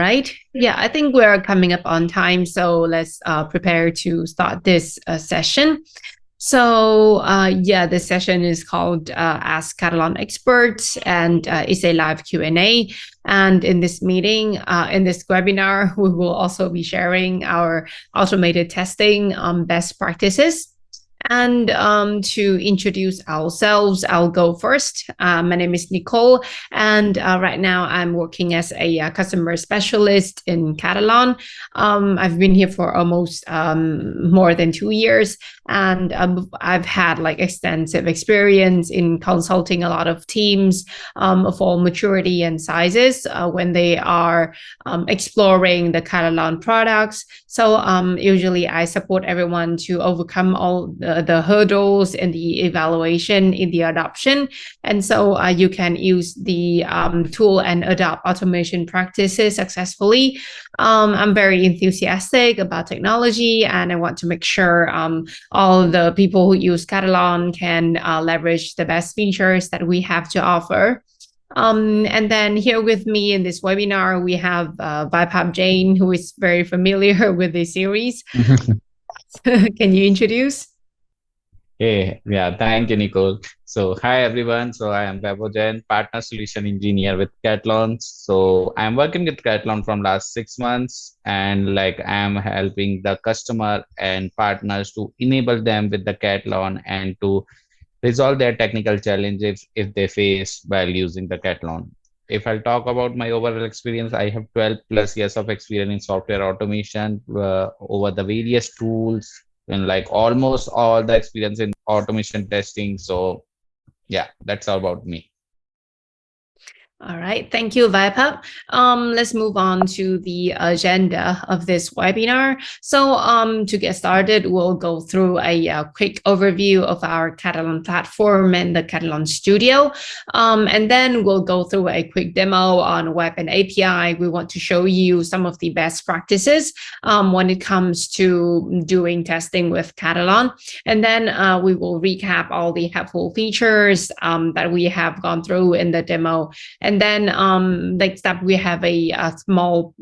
right. Yeah, I think we're coming up on time, so let's prepare to start this session. The session is called Ask Catalan Experts, and it's a live Q&A. And in this meeting, in this webinar, we will also be sharing our automated testing best practices. And to introduce ourselves, I'll go first. My name is Nicole, and right now I'm working as a customer specialist in Katalon. I've been here for almost more than 2 years, and I've had like extensive experience in consulting a lot of teams of all maturity and sizes when they are exploring the Katalon products. So usually I support everyone to overcome all the hurdles in the evaluation, in the adoption. And so you can use the tool and adopt automation practices successfully. I'm very enthusiastic about technology, and I want to make sure all the people who use Katalon can leverage the best features that we have to offer. And then here with me in this webinar, we have Vaibhav Jain, who is very familiar with the series. Can you introduce? Hey, yeah, thank you, Nicole. So, hi everyone. So, I am Vaibhav Jain, Partner Solution Engineer with Katalon. So, I'm working with Katalon from last 6 months, and like I'm helping the customer and partners to enable them with the Katalon and to resolve their technical challenges if they face while using the Katalon. If I'll talk about my overall experience, I have 12 plus years of experience in software automation over the various tools and like almost all the experience in automation testing. So yeah, that's all about me. All right, thank you, Vaibhav. Let's move on to the agenda of this webinar. So to get started, we'll go through a quick overview of our Katalon platform and the Katalon Studio. And then we'll go through a quick demo on web and API. We want to show you some of the best practices when it comes to doing testing with Katalon. And then we will recap all the helpful features that we have gone through in the demo. And then next up, we have a small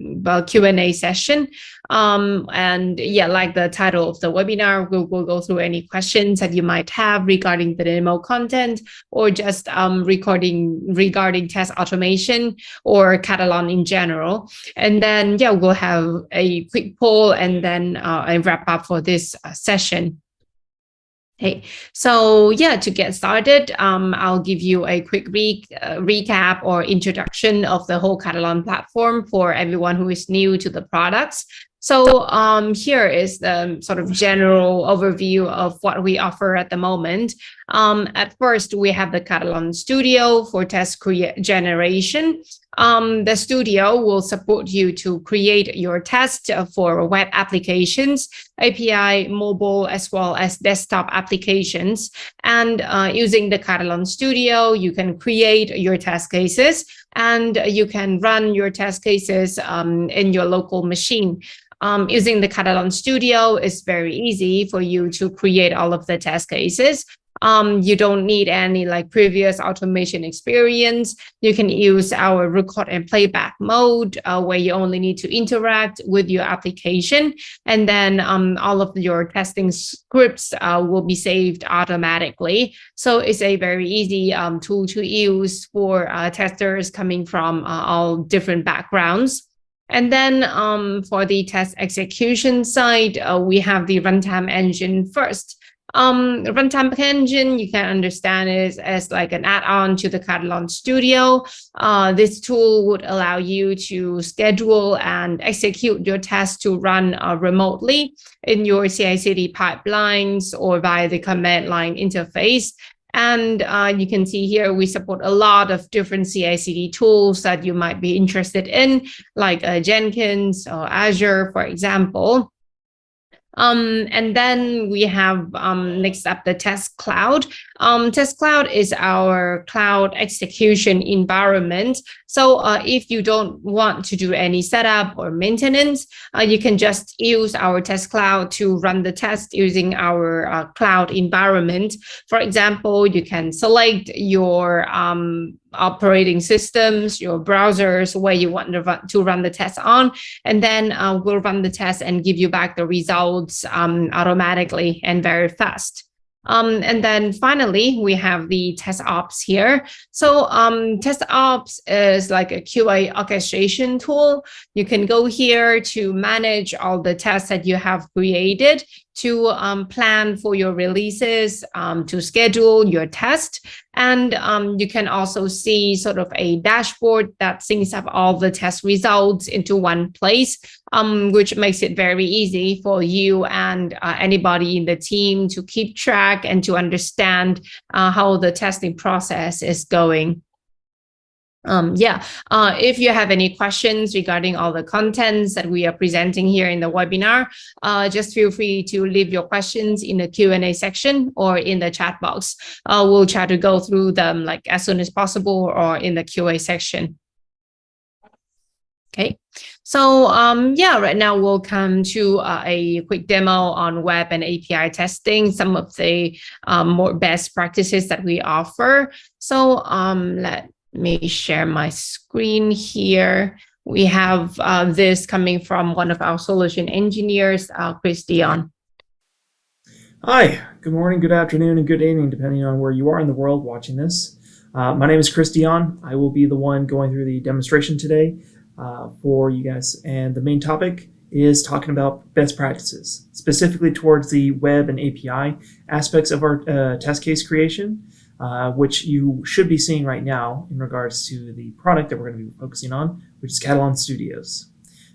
Q&A session. And yeah, like the title of the webinar, we'll go through any questions that you might have regarding the demo content or just regarding test automation or Katalon in general. And then, yeah, we'll have a quick poll and then a wrap up for this session. Hey, so yeah, to get started, I'll give you a quick recap or introduction of the whole Katalon platform for everyone who is new to the products. So here is the sort of general overview of what we offer at the moment. At first, we have the Katalon Studio for test generation. The studio will support you to create your test for web applications, API, mobile, as well as desktop applications. And using the Katalon Studio, you can create your test cases and you can run your test cases in your local machine. Using the Katalon Studio, it's very easy for you to create all of the test cases. You don't need any like previous automation experience. You can use our record and playback mode where you only need to interact with your application. And then all of your testing scripts will be saved automatically. So it's a very easy tool to use for testers coming from all different backgrounds. And then for the test execution side, we have the runtime engine first. Runtime engine, you can understand it as like an add-on to the Katalon Studio. This tool would allow you to schedule and execute your tests to run remotely in your CI/CD pipelines or via the command line interface. And you can see here, we support a lot of different CI/CD tools that you might be interested in, like Jenkins or Azure, for example. And then we have next up the test cloud. Test cloud is our cloud execution environment. So if you don't want to do any setup or maintenance, you can just use our test cloud to run the test using our cloud environment. For example, you can select your operating systems, your browsers, where you want to run the test on, and then we'll run the test and give you back the results automatically and very fast. And then finally, we have the test ops here. So test ops is like a QA orchestration tool. You can go here to manage all the tests that you have created, to plan for your releases, to schedule your test. And you can also see sort of a dashboard that syncs up all the test results into one place, which makes it very easy for you and anybody in the team to keep track and to understand how the testing process is going. If you have any questions regarding all the contents that we are presenting here in the webinar, just feel free to leave your questions in the Q&A section or in the chat box. We'll try to go through them like as soon as possible or in the QA section. Okay, so right now we'll come to a quick demo on web and API testing, some of the more best practices that we offer. So let me share my screen here. We have this coming from one of our solution engineers, Chris Dion. Hi, good morning, good afternoon, and good evening, depending on where you are in the world watching this. My name is Chris Dion. I will be the one going through the demonstration today for you guys. And the main topic is talking about best practices, specifically towards the web and API aspects of our test case creation, which you should be seeing right now in regards to the product that we're going to be focusing on, which is Katalon Studios.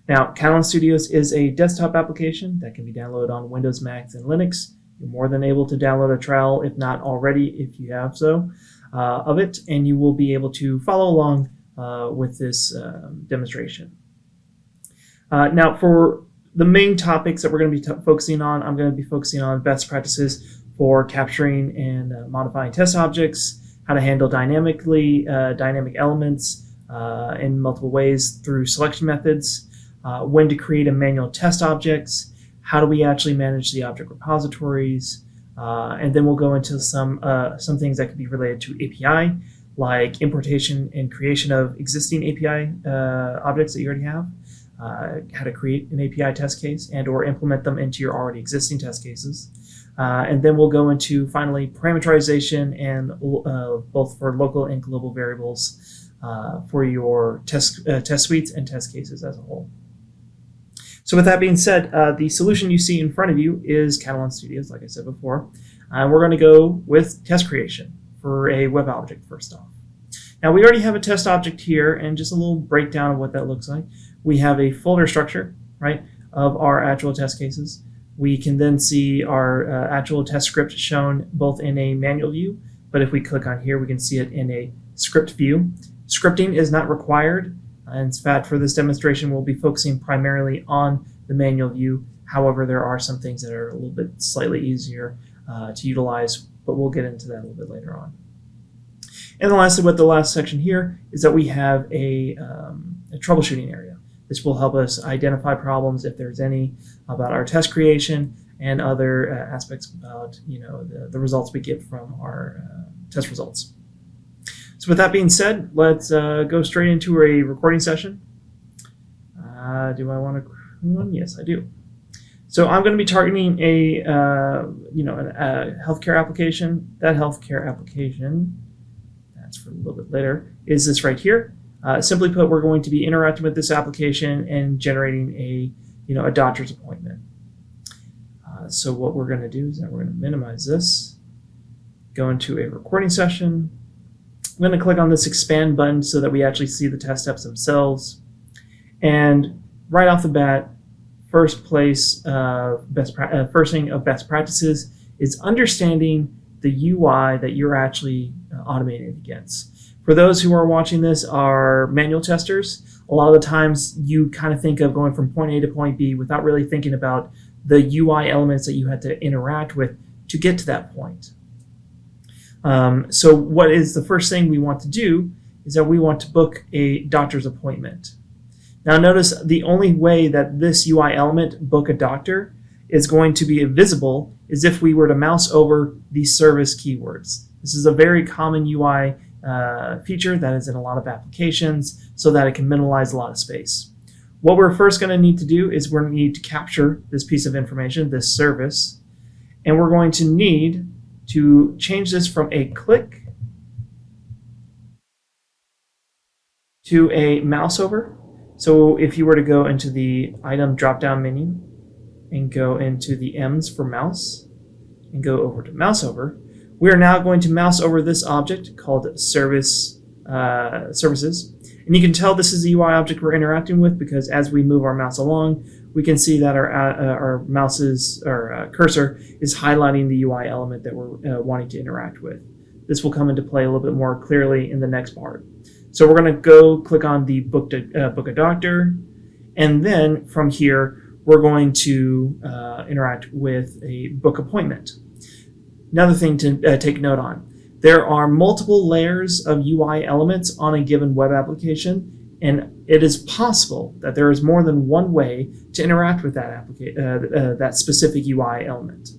Now, Katalon Studios is a desktop application that can be downloaded on Windows, Macs, and Linux. You're more than able to download a trial, if not already, if you have so, of it, and you will be able to follow along with this demonstration. Now, for the main topics that we're going to be focusing on, I'm going to be focusing on best practices for capturing and modifying test objects, how to handle dynamic elements in multiple ways through selection methods, when to create and manual test objects, how do we actually manage the object repositories, and then we'll go into some things that could be related to API, like importation and creation of existing API objects that you already have, how to create an API test case and or implement them into your already existing test cases. And then we'll go into, finally, parameterization and both for local and global variables for your test suites and test cases as a whole. So with that being said, the solution you see in front of you is Katalon Studios, like I said before. We're going to go with test creation for a web object first off. Now, we already have a test object here, and just a little breakdown of what that looks like. We have a folder structure, right, of our actual test cases. We can then see our actual test script shown both in a manual view, but if we click on here, we can see it in a script view. Scripting is not required. In fact, for this demonstration, we'll be focusing primarily on the manual view. However, there are some things that are a little bit slightly easier to utilize, but we'll get into that a little bit later on. And then lastly, with the last section here is that we have a troubleshooting area. This will help us identify problems, if there's any, about our test creation and other aspects about the results we get from our test results. So with that being said, let's go straight into a recording session. Do I want to create one? Yes, I do. So I'm going to be targeting a healthcare application. That healthcare application, that's for a little bit later, is this right here. Simply put, we're going to be interacting with this application and generating a doctor's appointment. So what we're going to do is that we're going to minimize this, go into a recording session. I'm going to click on this expand button so that we actually see the test steps themselves. And right off the bat, first thing of best practices is understanding the UI that you're actually automating against. For those who are watching this are manual testers, a lot of the times you kind of think of going from point A to point B without really thinking about the UI elements that you had to interact with to get to that point. So what is the first thing we want to do is that we want to book a doctor's appointment. Now notice the only way that this UI element, book a doctor, is going to be visible is if we were to mouse over the service keywords. This is a very common UI feature that is in a lot of applications so that it can minimize a lot of space. What we're first going to need to do is we're going to need to capture this piece of information, this service, and we're going to need to change this from a click to a mouse over. So if you were to go into the item drop-down menu and go into the M's for mouse and go over to mouse over, we are now going to mouse over this object called services. And you can tell this is the UI object we're interacting with because as we move our mouse along, we can see that our mouse's or cursor is highlighting the UI element that we're wanting to interact with. This will come into play a little bit more clearly in the next part. So we're going to go click on the book a doctor, and then from here we're going to interact with a book appointment. Another thing to take note on. There are multiple layers of UI elements on a given web application, and it is possible that there is more than one way to interact with that specific UI element.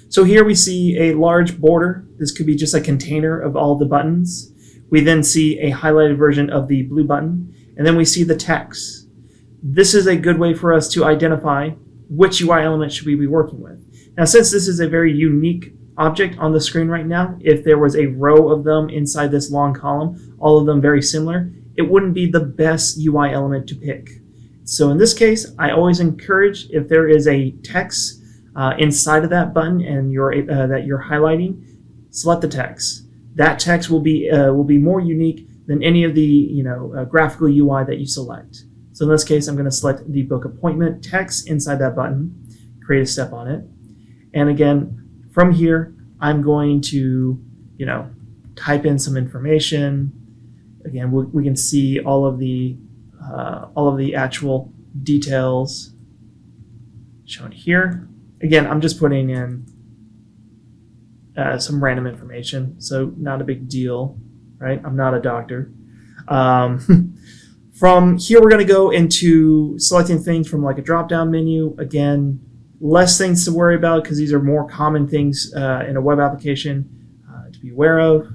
So here we see a large border. This could be just a container of all the buttons. We then see a highlighted version of the blue button, and then we see the text. This is a good way for us to identify which UI element should we be working with. Now, since this is a very unique object on the screen right now, if there was a row of them inside this long column, all of them very similar, it wouldn't be the best UI element to pick. So in this case, I always encourage if there is a text inside of that button and that you're highlighting, select the text. That text will be more unique than any of the graphical UI that you select. So in this case, I'm going to select the book appointment text inside that button, create a step on it, and again, from here, I'm going to, type in some information. Again, we can see all of the actual details shown here. Again, I'm just putting in some random information, so not a big deal, right? I'm not a doctor. From here, we're going to go into selecting things from like a drop-down menu. Again, less things to worry about because these are more common things in a web application to be aware of.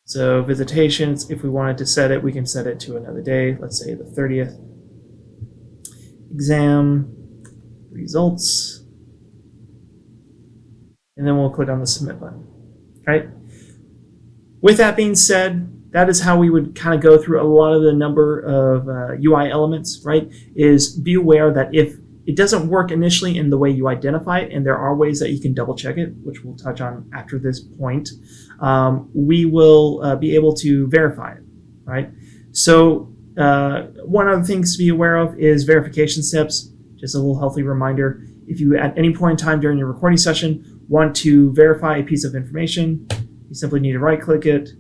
So visitations, if we wanted to set it, we can set it to another day. Let's say the 30th. Exam, results, and then we'll click on the submit button, right? With that being said, that is how we would kind of go through a lot of the number of UI elements, right? Is be aware that if it doesn't work initially in the way you identify it, and there are ways that you can double check it, which we'll touch on after this point, we will be able to verify it, right? So one of the things to be aware of is verification steps. Just a little healthy reminder. If you at any point in time during your recording session want to verify a piece of information, you simply need to right click it,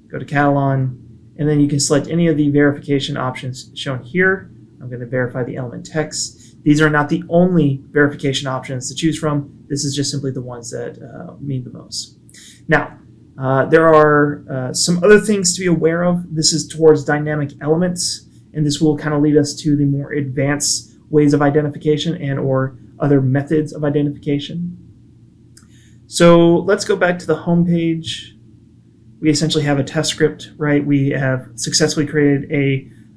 go to Katalon, and then you can select any of the verification options shown here. I'm going to verify the element text. These are not the only verification options to choose from. This is just simply the ones that mean the most. Now, there are some other things to be aware of. This is towards dynamic elements, and this will kind of lead us to the more advanced ways of identification and or other methods of identification. So let's go back to the home page. We essentially have a test script, right? We have successfully created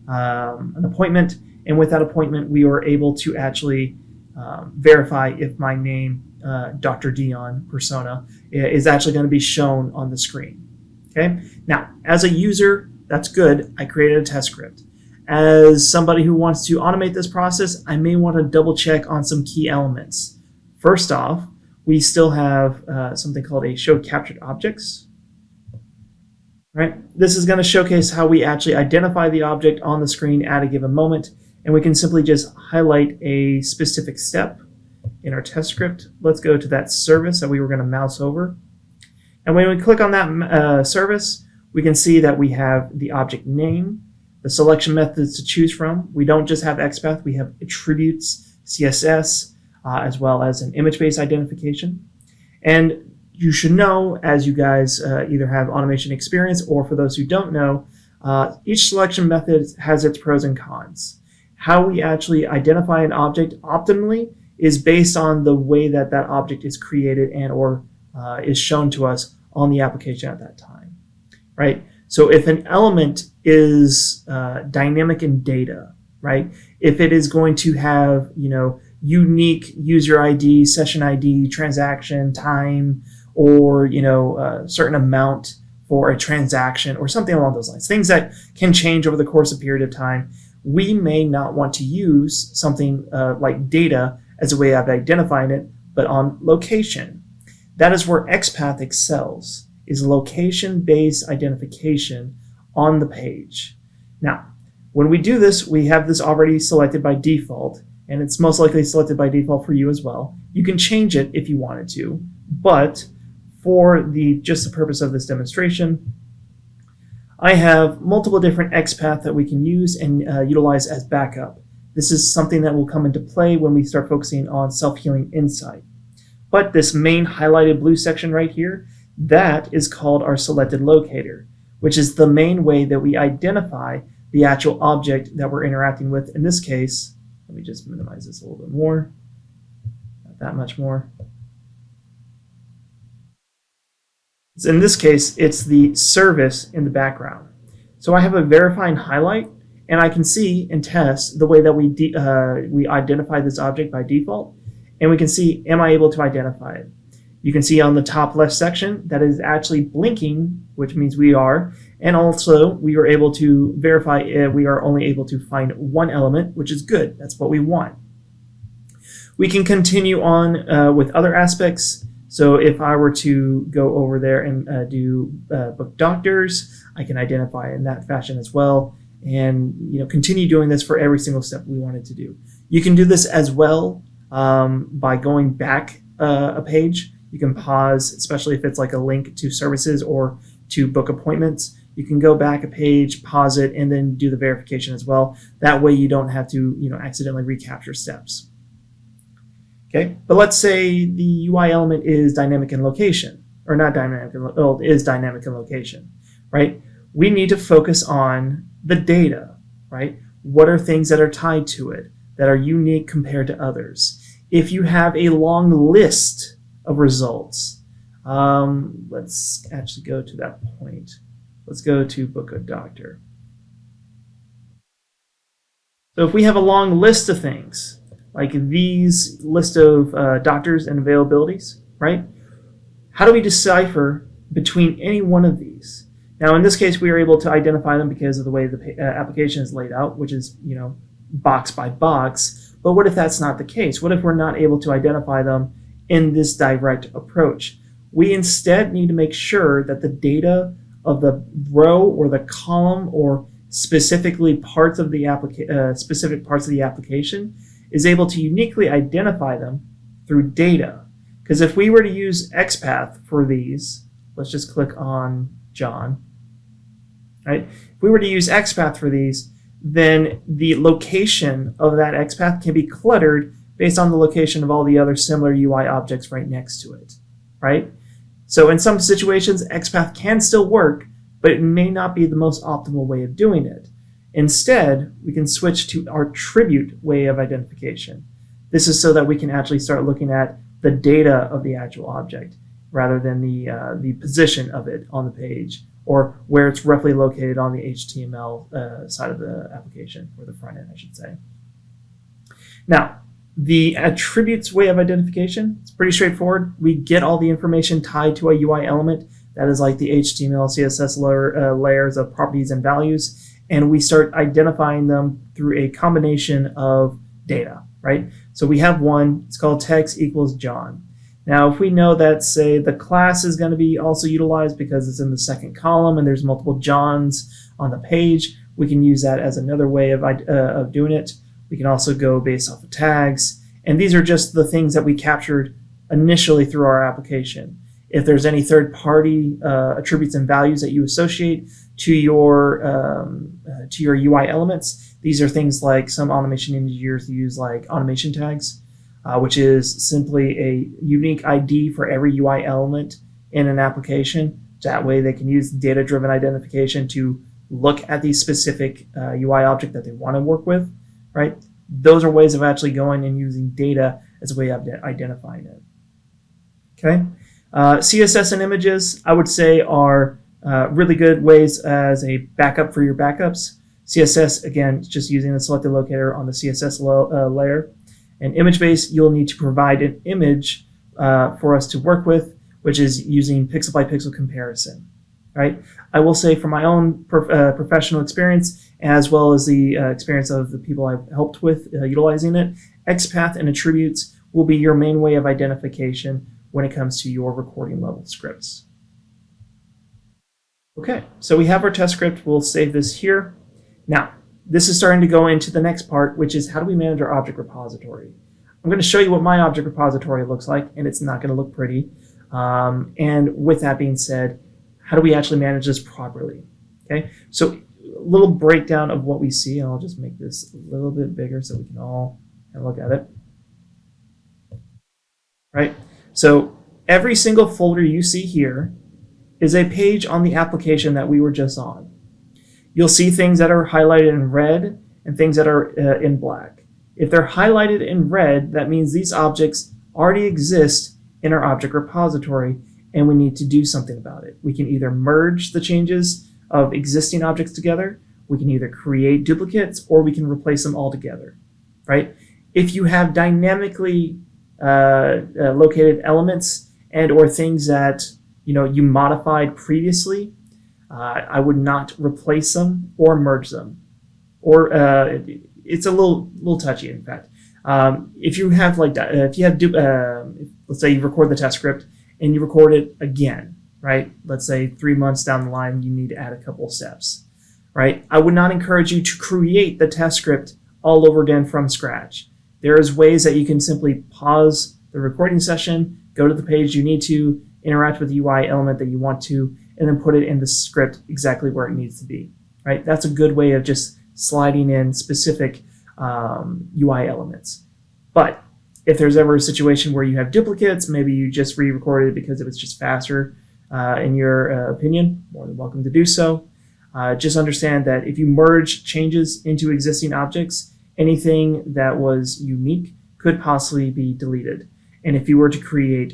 an appointment, and with that appointment, we are able to actually verify if my name, Dr. Dion persona, is actually going to be shown on the screen. Okay. Now, as a user, that's good. I created a test script. As somebody who wants to automate this process, I may want to double check on some key elements. First off, we still have something called a show captured objects. Right? This is going to showcase how we actually identify the object on the screen at a given moment, and we can simply just highlight a specific step in our test script. Let's go to that service that we were going to mouse over. And when we click on that service, we can see that we have the object name, the selection methods to choose from. We don't just have XPath, we have attributes, CSS, as well as an image-based identification. And you should know, as you guys either have automation experience or for those who don't know, each selection method has its pros and cons. How we actually identify an object optimally is based on the way that that object is created and or is shown to us on the application at that time, right? So if an element is dynamic in data, right? If it is going to have, unique user ID, session ID, transaction time, or, a certain amount for a transaction or something along those lines, things that can change over the course of a period of time, we may not want to use something like data as a way of identifying it, but on location. That is where XPath excels, is location-based identification on the page. Now, when we do this, we have this already selected by default, and it's most likely selected by default for you as well. You can change it if you wanted to, but for just the purpose of this demonstration, I have multiple different XPath that we can use and utilize as backup. This is something that will come into play when we start focusing on self-healing insight. But this main highlighted blue section right here, that is called our selected locator, which is the main way that we identify the actual object that we're interacting with. In this case, let me just minimize this a little bit more, not that much more. So in this case, it's the service in the background. So I have a verifying highlight, and I can see and test the way that we identify this object by default, and we can see, am I able to identify it? You can see on the top left section that is actually blinking, which means we are, and also we are able to verify we are only able to find one element, which is good. That's what we want. We can continue on with other aspects. So if I were to go over there and do book doctors, I can identify in that fashion as well, and continue doing this for every single step we wanted to do. You can do this as well by going back a page. You can pause, especially if it's like a link to services or to book appointments. You can go back a page, pause it, and then do the verification as well. That way you don't have to accidentally recapture steps. Okay, but let's say the UI element is dynamic in location, or not dynamic, is dynamic in location, right? We need to focus on the data, right? What are things that are tied to it that are unique compared to others? If you have a long list of results, let's actually go to that point. Let's go to book a doctor. So if we have a long list of things, like these list of doctors and availabilities, right? How do we decipher between any one of these? Now, in this case, we are able to identify them because of the way the application is laid out, which is, box by box. But what if that's not the case? What if we're not able to identify them in this direct approach? We instead need to make sure that the data of the row or the column or specifically parts of the specific parts of the application is able to uniquely identify them through data. Because if we were to use XPath for these, let's just click on John, right? If we were to use XPath for these, then the location of that XPath can be cluttered based on the location of all the other similar UI objects right next to it, right? So in some situations, XPath can still work, but it may not be the most optimal way of doing it. Instead, we can switch to our attribute way of identification. This is so that we can actually start looking at the data of the actual object rather than the position of it on the page or where it's roughly located on the HTML side of the application, or the front end, I should say. Now, the attributes way of identification, it's pretty straightforward. We get all the information tied to a UI element. That is like the HTML, CSS layers of properties and values. And we start identifying them through a combination of data, right? So we have one, it's called text equals John. Now, if we know that, say, the class is going to be also utilized because it's in the second column and there's multiple Johns on the page, we can use that as another way of doing it. We can also go based off of tags. And these are just the things that we captured initially through our application. If there's any third-party attributes and values that you associate to your UI elements, these are things like some automation engineers use like automation tags, which is simply a unique ID for every UI element in an application. That way they can use data-driven identification to look at the specific UI object that they want to work with, right? Those are ways of actually going and using data as a way of identifying it. Okay, CSS and images, I would say, are really good ways as a backup for your backups. CSS, again, just using the selected locator on the CSS layer. And image-based, you'll need to provide an image for us to work with, which is using pixel by pixel comparison, right? I will say from my own professional experience, as well as the experience of the people I've helped with utilizing it, XPath and attributes will be your main way of identification when it comes to your recording level scripts. Okay, so we have our test script. We'll save this here. Now, this is starting to go into the next part, which is how do we manage our object repository? I'm going to show you what my object repository looks like, and it's not going to look pretty. And with that being said, how do we actually manage this properly? Okay, so a little breakdown of what we see, and I'll just make this a little bit bigger so we can all look at it. Right, so every single folder you see here is a page on the application that we were just on. You'll see things that are highlighted in red and things that are in black. If they're highlighted in red, that means these objects already exist in our object repository, and we need to do something about it. We can either merge the changes of existing objects together, we can either create duplicates, or we can replace them all together, right? If you have dynamically located elements and or things that you modified previously, I would not replace them or merge them, or it's a little touchy. In fact, if you have let's say you record the test script and you record it again, right? Let's say 3 months down the line, you need to add a couple of steps, right? I would not encourage you to create the test script all over again from scratch. There's ways that you can simply pause the recording session, go to the page you need to, interact with the UI element that you want to, and then put it in the script exactly where it needs to be, right? That's a good way of just sliding in specific UI elements. But if there's ever a situation where you have duplicates, maybe you just re-recorded it because it was just faster, in your opinion, more than welcome to do so. Just understand that if you merge changes into existing objects, anything that was unique could possibly be deleted. And if you were to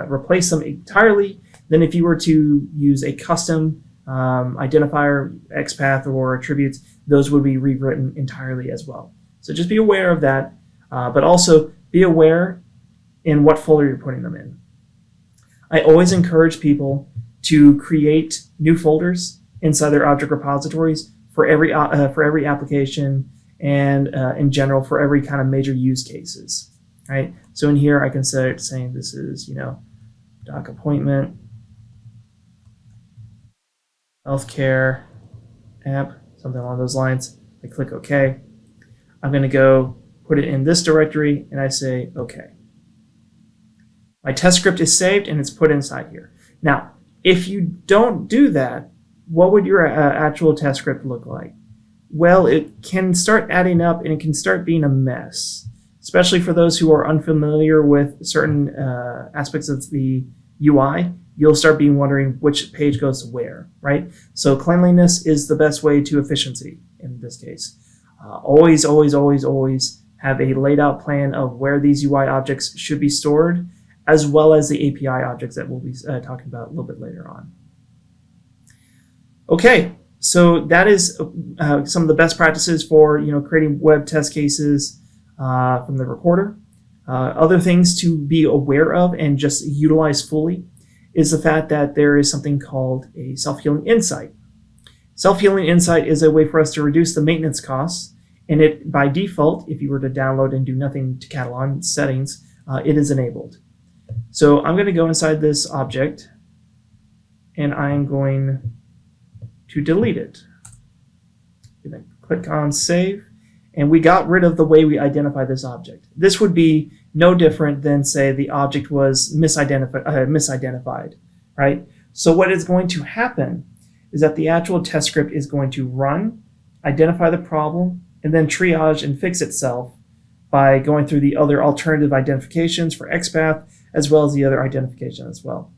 replace them entirely, then if you were to use a custom identifier, XPath, or attributes, those would be rewritten entirely as well. So just be aware of that, but also be aware in what folder you're putting them in. I always encourage people to create new folders inside their object repositories for every application and in general for every kind of major use cases. Right? So in here I can start saying this is, doc appointment, healthcare app, something along those lines. I click OK. I'm going to go put it in this directory and I say OK. My test script is saved and it's put inside here. Now, if you don't do that, what would your actual test script look like? Well, it can start adding up and it can start being a mess, especially for those who are unfamiliar with certain aspects of the UI. You'll start being wondering which page goes to where, right? So cleanliness is the best way to efficiency in this case. Always, always, always, always have a laid out plan of where these UI objects should be stored, as well as the API objects that we'll be talking about a little bit later on. Okay, so that is some of the best practices for creating web test cases from the recorder. Other things to be aware of and just utilize fully is the fact that there is something called a self-healing insight. Self-healing insight is a way for us to reduce the maintenance costs, and it by default, if you were to download and do nothing to Katalon settings, it is enabled. So I'm going to go inside this object and I'm going to delete it. I'm going to click on save, and we got rid of the way we identify this object. This would be no different than, say, the object was misidentified. right? So what is going to happen is that the actual test script is going to run, identify the problem, and then triage and fix itself by going through the other alternative identifications for XPath, as well as the other identification as well.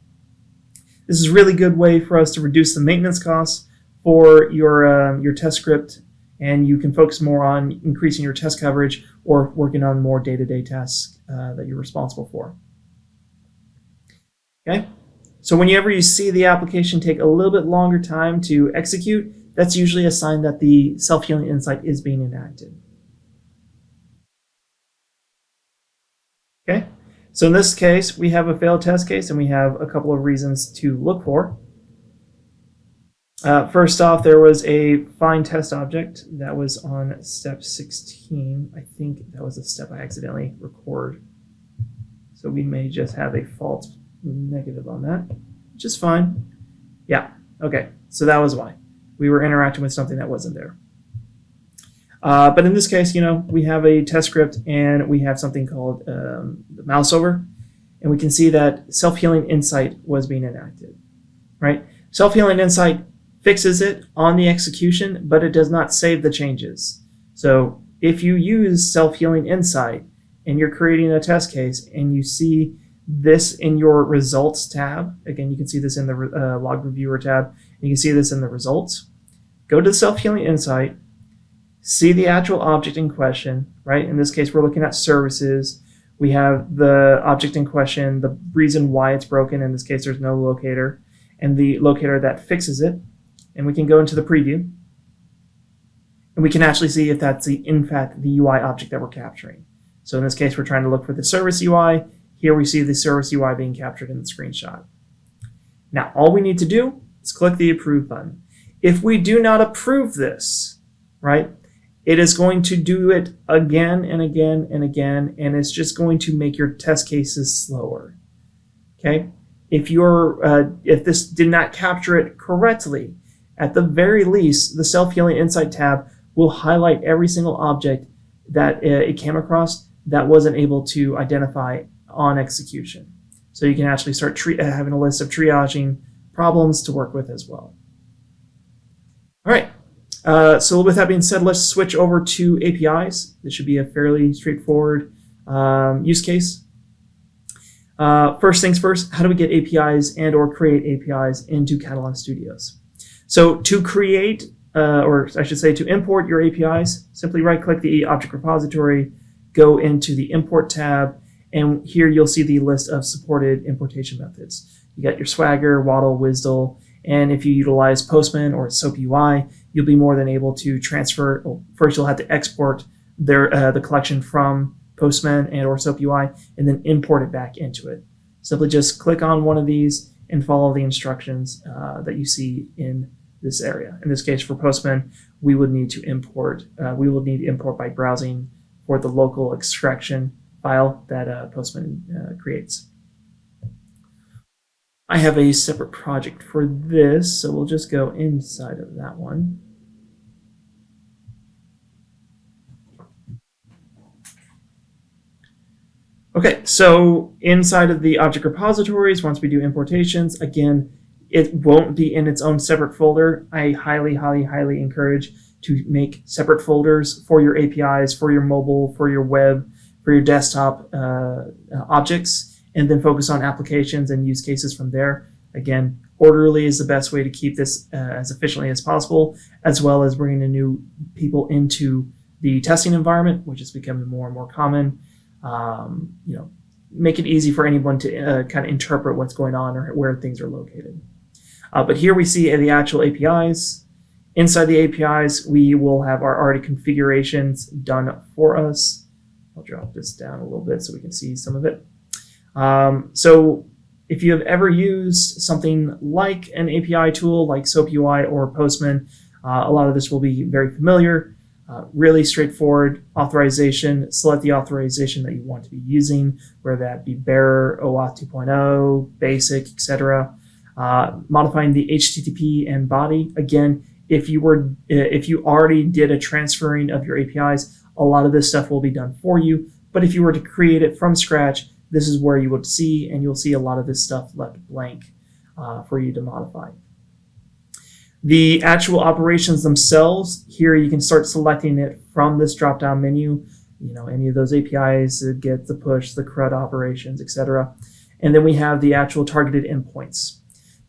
This is a really good way for us to reduce the maintenance costs for your test script, and you can focus more on increasing your test coverage or working on more day-to-day tasks that you're responsible for. Okay, so whenever you see the application take a little bit longer time to execute, that's usually a sign that the self-healing insight is being enacted. Okay, so in this case, we have a failed test case, and we have a couple of reasons to look for. First off, there was a find test object that was on step 16. I think that was a step I accidentally recorded. So we may just have a false negative on that, which is fine. Yeah, okay, so that was why. We were interacting with something that wasn't there. But in this case, we have a test script and we have something called the mouse over, and we can see that self-healing insight was being enacted, right? Self-healing insight fixes it on the execution, but it does not save the changes. So if you use self-healing insight and you're creating a test case and you see this in your results tab, again, you can see this in the log reviewer tab, and you can see this in the results. Go to the self-healing insight, see the actual object in question, right? In this case, we're looking at services. We have the object in question, the reason why it's broken. In this case, there's no locator, and the locator that fixes it. And we can go into the preview, and we can actually see if that's in fact the UI object that we're capturing. So in this case, we're trying to look for the service UI. Here we see the service UI being captured in the screenshot. Now, all we need to do is click the approve button. If we do not approve this, right, it is going to do it again and again and again, and it's just going to make your test cases slower. Okay? If this did not capture it correctly, at the very least, the self-healing insight tab will highlight every single object that it came across that wasn't able to identify on execution. So you can actually start having a list of triaging problems to work with as well. All right. So with that being said, let's switch over to APIs. This should be a fairly straightforward use case. First things first, how do we get APIs and or create APIs into Katalon Studios? So to create, or I should say to import your APIs, simply right-click the object repository, go into the import tab, and here you'll see the list of supported importation methods. You got your Swagger, Waddle, WSDL, and if you utilize Postman or SOAP UI, you'll be more than able to transfer. Well, first, you'll have to export the collection from Postman and or SOAP UI, and then import it back into it. Simply just click on one of these and follow the instructions that you see in this area. In this case, for Postman, we would need to import. We will need to import by browsing for the local extraction file that Postman creates. I have a separate project for this, so we'll just go inside of that one. Okay, so inside of the object repositories, once we do importations, again, it won't be in its own separate folder. I highly, highly, highly encourage to make separate folders for your APIs, for your mobile, for your web, for your desktop objects, and then focus on applications and use cases from there. Again, orderly is the best way to keep this as efficiently as possible, as well as bringing in new people into the testing environment, which is becoming more and more common. Make it easy for anyone to kind of interpret what's going on or where things are located. But here we see the actual APIs. Inside the APIs, we will have our already configurations done for us. I'll drop this down a little bit so we can see some of it. So if you have ever used something like an API tool like SOAP UI or Postman, a lot of this will be very familiar. Really straightforward authorization. Select the authorization that you want to be using, whether that be bearer, OAuth 2.0, basic, etc. Modifying the HTTP and body. Again, if you already did a transferring of your APIs, a lot of this stuff will be done for you. But if you were to create it from scratch, this is where you would see, and you'll see a lot of this stuff left blank. for you to modify. The actual operations themselves, here you can start selecting it from this drop-down menu, any of those APIs, the get, the push, the CRUD operations, etc. And then we have the actual targeted endpoints.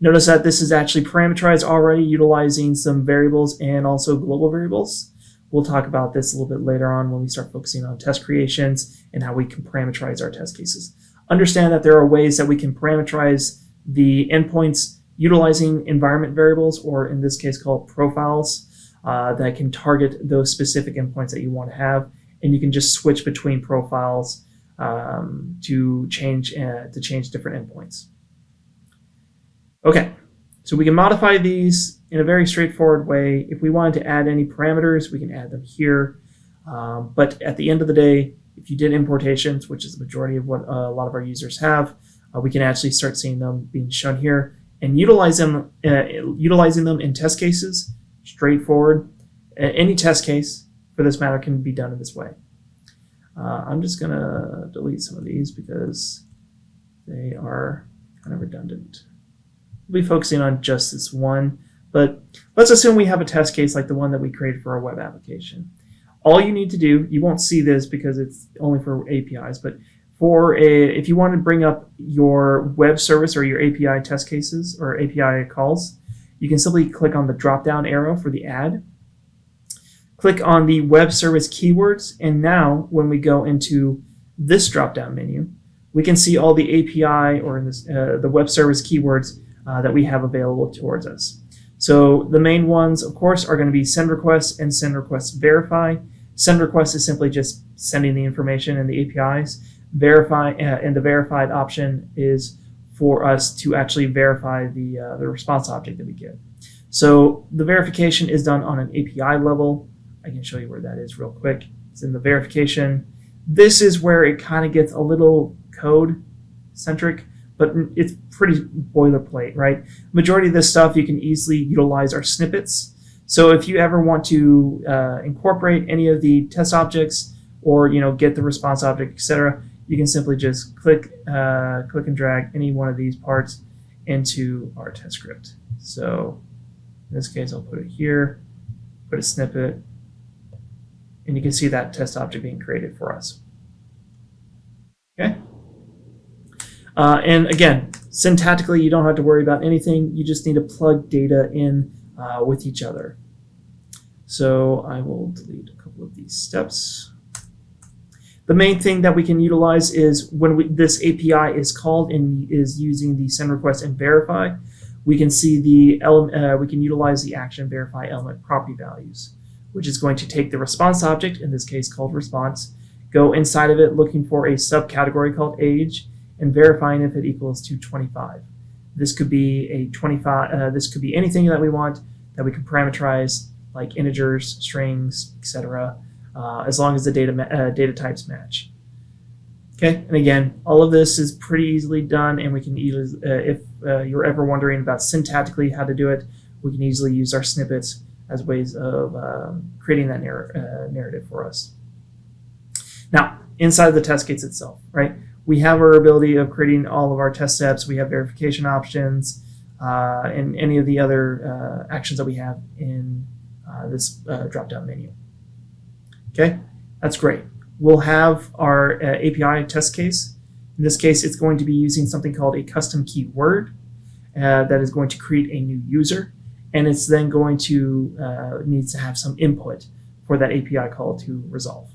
Notice that this is actually parameterized already, utilizing some variables and also global variables. We'll talk about this a little bit later on when we start focusing on test creations and how we can parameterize our test cases. Understand that there are ways that we can parameterize the endpoints utilizing environment variables, or in this case called profiles, that can target those specific endpoints that you want to have. And you can just switch between profiles to change different endpoints. Okay, so we can modify these in a very straightforward way. If we wanted to add any parameters, we can add them here. But at the end of the day, if you did importations, which is the majority of what a lot of our users have, we can actually start seeing them being shown here and utilizing them in test cases. Straightforward. Any test case, for this matter, can be done in this way. I'm just going to delete some of these because they are kind of redundant. We'll be focusing on just this one, but let's assume we have a test case like the one that we created for our web application. All you need to do, you won't see this because it's only for APIs, but if you want to bring up your web service or your API test cases or API calls, you can simply click on the drop-down arrow for the add. Click on the web service keywords, and now when we go into this drop-down menu, we can see all the API or in this, the web service keywords that we have available towards us. So the main ones, of course, are going to be send request and send request verify. Send request is simply just sending the information in the APIs. Verify and the verified option is for us to actually verify the response object that we get. So the verification is done on an API level. I can show you where that is real quick. It's in the verification. This is where it kind of gets a little code centric, but it's pretty boilerplate, right? Majority of this stuff you can easily utilize our snippets. So if you ever want to incorporate any of the test objects or get the response object, etc., you can simply just click and drag any one of these parts into our test script. So in this case, I'll put it here, put a snippet, and you can see that test object being created for us. Okay. And again, syntactically, you don't have to worry about anything. You just need to plug data in with each other. So I will delete a couple of these steps. The main thing that we can utilize is when this API is called and is using the send request and verify, we can see we can utilize the action verify element property values, which is going to take the response object, in this case called response, go inside of it looking for a subcategory called age and verifying if it equals to 25. This could be a 25. This could be anything that we want that we can parameterize, like integers, strings, etc., as long as the data types match. Okay, and again, all of this is pretty easily done, and we can easily, if you're ever wondering about syntactically how to do it, we can easily use our snippets as ways of creating that narrative for us. Now, inside the test case itself, right, we have our ability of creating all of our test steps. We have verification options and any of the other actions that we have in this drop-down menu. Okay, that's great. We'll have our API test case. In this case, it's going to be using something called a custom keyword that is going to create a new user, and it's then going to needs to have some input for that API call to resolve.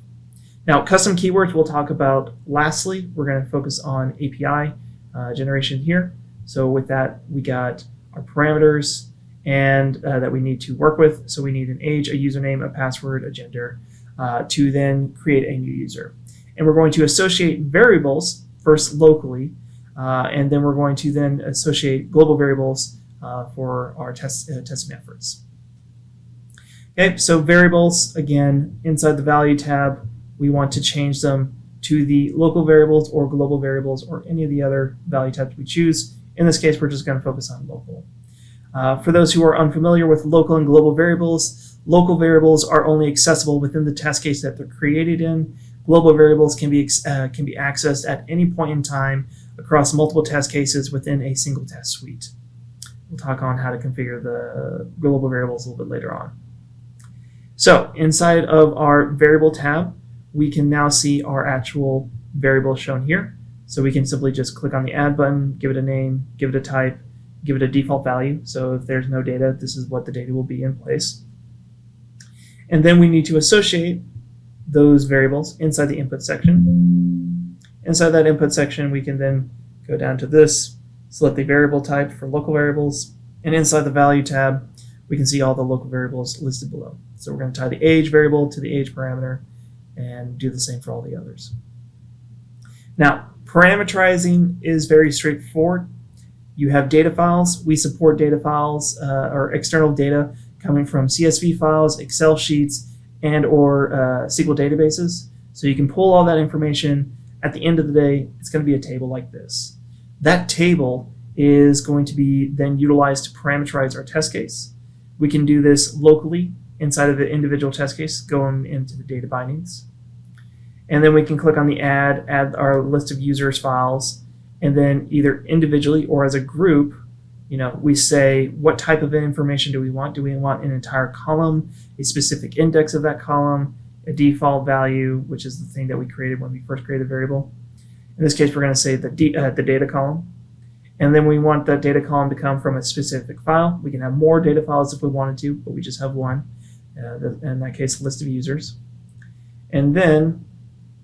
Now, custom keywords we'll talk about lastly. We're going to focus on API generation here. So with that, we got our parameters and that we need to work with. So we need an age, a username, a password, a gender, to then create a new user. And we're going to associate variables first locally, and then we're going to then associate global variables for our testing efforts. Okay, so variables, again, inside the value tab, we want to change them to the local variables or global variables or any of the other value types we choose. In this case, we're just going to focus on local. For those who are unfamiliar with local and global variables are only accessible within the test case that they're created in. Global variables can be accessed at any point in time across multiple test cases within a single test suite. We'll talk on how to configure the global variables a little bit later on. So inside of our variable tab, we can now see our actual variable shown here. So we can simply just click on the add button, give it a name, give it a type, give it a default value. So if there's no data, this is what the data will be in place. And then we need to associate those variables inside the input section. Inside that input section, we can then go down to this, select the variable type for local variables, and inside the value tab, we can see all the local variables listed below. So we're going to tie the age variable to the age parameter and do the same for all the others. Now, parameterizing is very straightforward. You have data files. We support data files or external data coming from CSV files, Excel sheets, and or SQL databases. So you can pull all that information. At the end of the day, it's going to be a table like this. That table is going to be then utilized to parameterize our test case. We can do this locally inside of the individual test case, going into the data bindings. And then we can click on the add our list of users files, and then either individually or as a group, we say what type of information do we want? Do we want an entire column, a specific index of that column, a default value, which is the thing that we created when we first created the variable. In this case, we're going to say the data column. And then we want that data column to come from a specific file. We can have more data files if we wanted to, but we just have one. In that case, list of users. And then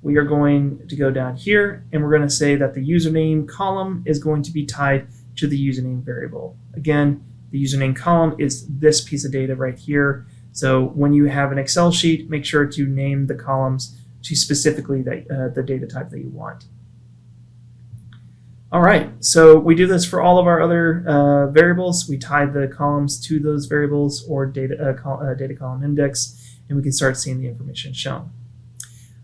we are going to go down here, and we're going to say that the username column is going to be tied to the username variable. Again, the username column is this piece of data right here. So when you have an Excel sheet, make sure to name the columns to specifically the data type that you want. All right, so we do this for all of our other variables. We tie the columns to those variables or data column index, and we can start seeing the information shown.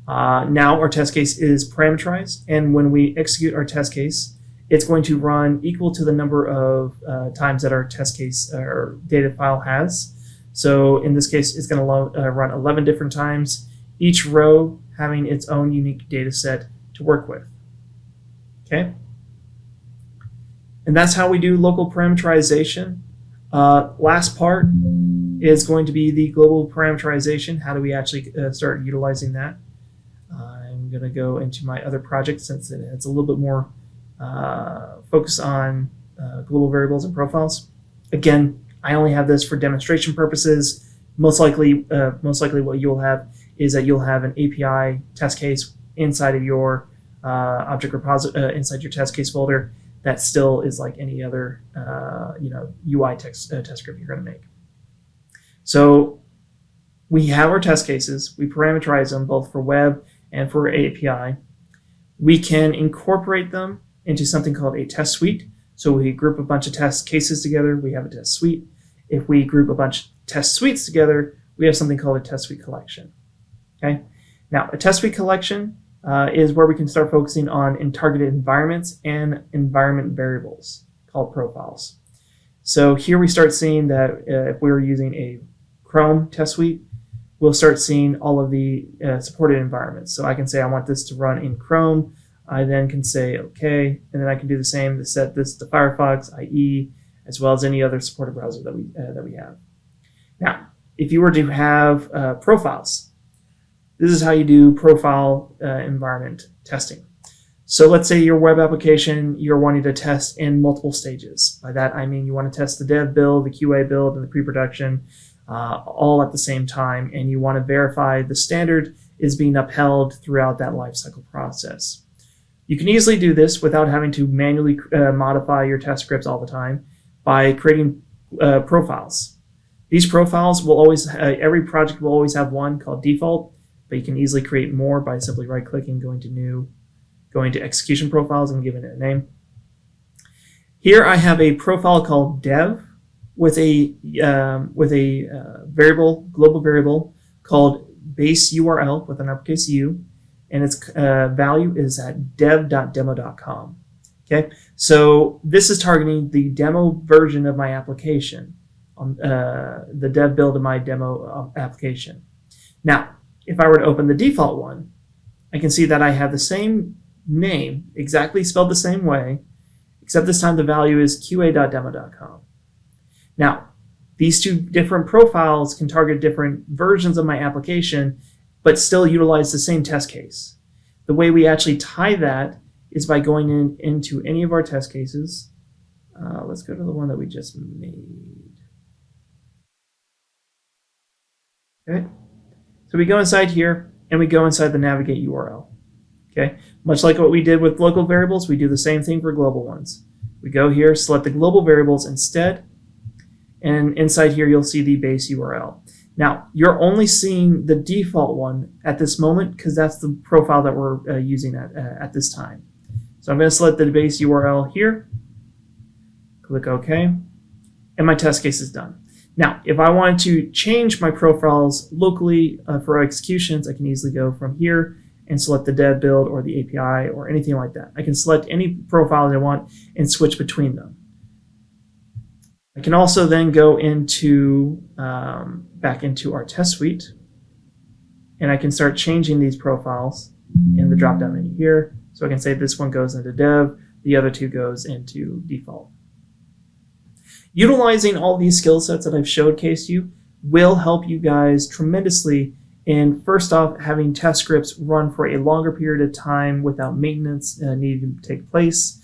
Now our test case is parameterized, and when we execute our test case, it's going to run equal to the number of times that our test case or data file has. So in this case, it's going to run 11 different times, each row having its own unique data set to work with. Okay? And that's how we do local parameterization. Last part is going to be the global parameterization. How do we actually start utilizing that? I'm going to go into my other project since it's a little bit more focused on global variables and profiles. Again, I only have this for demonstration purposes. Most likely what you'll have is that you'll have an API test case inside of your object repository, inside your test case folder. That still is like any other UI test script you're going to make. So we have our test cases. We parameterize them both for web and for API. We can incorporate them into something called a test suite. So we group a bunch of test cases together. We have a test suite. If we group a bunch of test suites together, we have something called a test suite collection. Okay. Now, a test suite collection is where we can start focusing on targeted environments and environment variables called profiles. So here we start seeing that if we were using a Chrome test suite, we'll start seeing all of the supported environments. So I can say I want this to run in Chrome. I then can say OK, and then I can do the same to set this to Firefox, IE, as well as any other supported browser that we have. Now, if you were to have profiles, this is how you do profile environment testing. So let's say your web application, you're wanting to test in multiple stages. By that, I mean you want to test the dev build, the QA build, and the pre-production all at the same time, and you want to verify the standard is being upheld throughout that lifecycle process. You can easily do this without having to manually modify your test scripts all the time by creating profiles. These profiles will always, every project will always have one called default, but you can easily create more by simply right-clicking, going to new, going to execution profiles and giving it a name. Here I have a profile called dev with a variable, global variable called base URL with an uppercase U, and its value is at dev.demo.com. Okay, so this is targeting the demo version of my application, the dev build of my demo application. Now, if I were to open the default one, I can see that I have the same name, exactly spelled the same way, except this time the value is qa.demo.com. Now, these two different profiles can target different versions of my application, but still utilize the same test case. The way we actually tie that is by going into any of our test cases. Let's go to the one that we just made. Okay, so we go inside here and we go inside the navigate URL. Okay, much like what we did with local variables, we do the same thing for global ones. We go here, select the global variables instead, and inside here you'll see the base URL. Now, you're only seeing the default one at this moment because that's the profile that we're using at this time. So I'm going to select the base URL here, click OK, and my test case is done. Now, if I wanted to change my profiles locally for executions, I can easily go from here and select the dev build or the API or anything like that. I can select any profile that I want and switch between them. I can also then go into back into our test suite, and I can start changing these profiles in the drop-down menu here. So I can say this one goes into dev, the other two goes into default. Utilizing all these skill sets that I've showcased you will help you guys tremendously in, first off, having test scripts run for a longer period of time without maintenance needing to take place.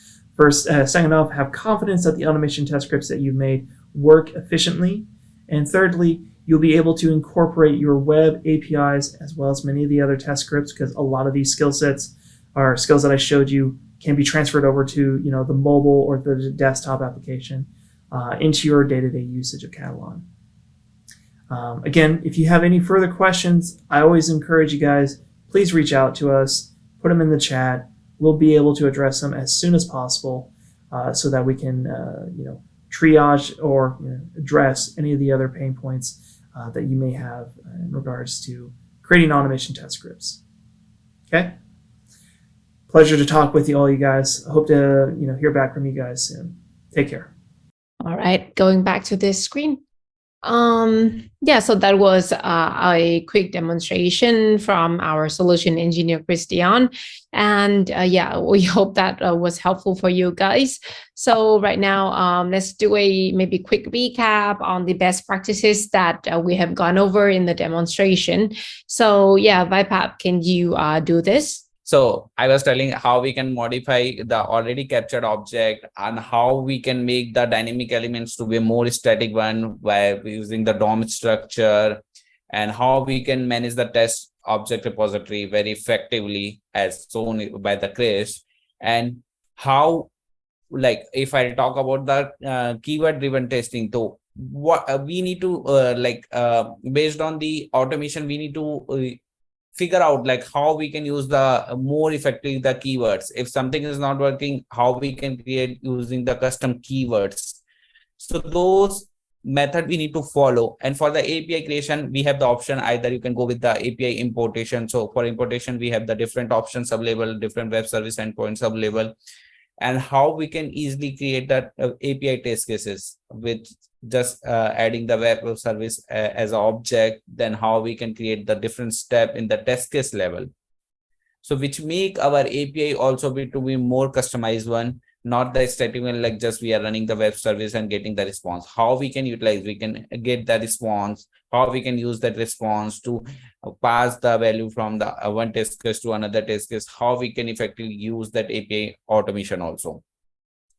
Second off, have confidence that the automation test scripts that you've made work efficiently. And thirdly, you'll be able to incorporate your web APIs as well as many of the other test scripts, because a lot of these skill sets are skills that I showed you can be transferred over to the mobile or the desktop application into your day-to-day usage of Katalon. Again, if you have any further questions, I always encourage you guys, please reach out to us, put them in the chat. We'll be able to address them as soon as possible so that we can triage or address any of the other pain points that you may have in regards to creating automation test scripts. Okay? Pleasure to talk with all you guys. I hope to hear back from you guys soon. Take care. All right, going back to this screen. Yeah, so that was a quick demonstration from our solution engineer, Christian. And yeah, we hope that was helpful for you guys. So right now, let's do a maybe quick recap on the best practices that we have gone over in the demonstration. So yeah, Vaibhav, can you do this? So I was telling how we can modify the already captured object and how we can make the dynamic elements to be a more static one by using the DOM structure, and how we can manage the test object repository very effectively as shown by the Chris, and how, like, if I talk about the keyword driven testing, though, what we need to based on the automation, we need to figure out like how we can use the more effectively the keywords. If something is not working, how we can create using the custom keywords. So those method we need to follow. And for the API creation, we have the option, either you can go with the API importation. So for importation, we have the different options available, different web service endpoints available, and how we can easily create that API test cases with just adding the web service as an object, then how we can create the different step in the test case level. So which make our API also be to be more customized one, not the static one, like just we are running the web service and getting the response. How we can utilize, we can get the response, how we can use that response to pass the value from the one test case to another test case, how we can effectively use that API automation also.